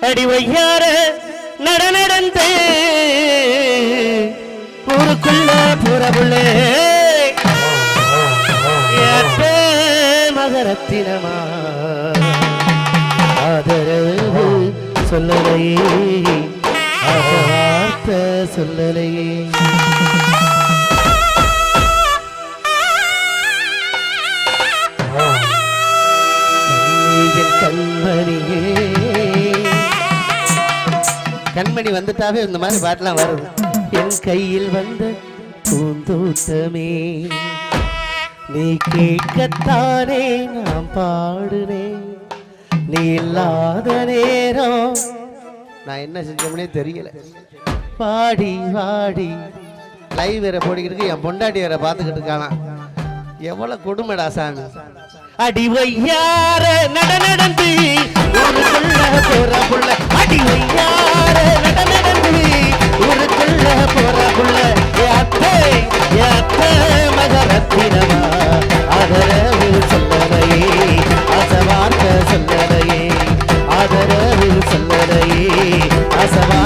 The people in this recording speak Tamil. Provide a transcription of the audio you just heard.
அடி வையார நடந்து ஊருக்குள்ள புறவுள்ளே மகரத்தினமா ஆதரவு சொல்லலையே வார்த்தை சொல்லலையே கண்மணியே கண்மணி வந்துட்டாவே இந்த மாதிரி பாட்டெல்லாம் வருது என் கையில் வந்த பூந்தோட்டமே நீ கேட்கத்தானே நான் பாடுனேன் நீ இல்லாத நேரம் நான் என்ன செஞ்சோம்னே தெரியல பாடி வாடி லைவ் வேற போடிக்கிட்டு என் பொண்டாட்டி வேற பார்த்துக்கிட்டு இருக்கானா எவ்வளவு கொடுமைடா சாமி அடி வையார நடந்து ஊருக்குள்ள போற புள்ள அடி வையார நடந்து ஊருக்குள்ள போற புள்ள யாத்தே மகரத்தினமா ஆதரவு சொல்லலையே அசவார்த்த சொல்லலையே ஆதரவு சொல்லலையே அசவா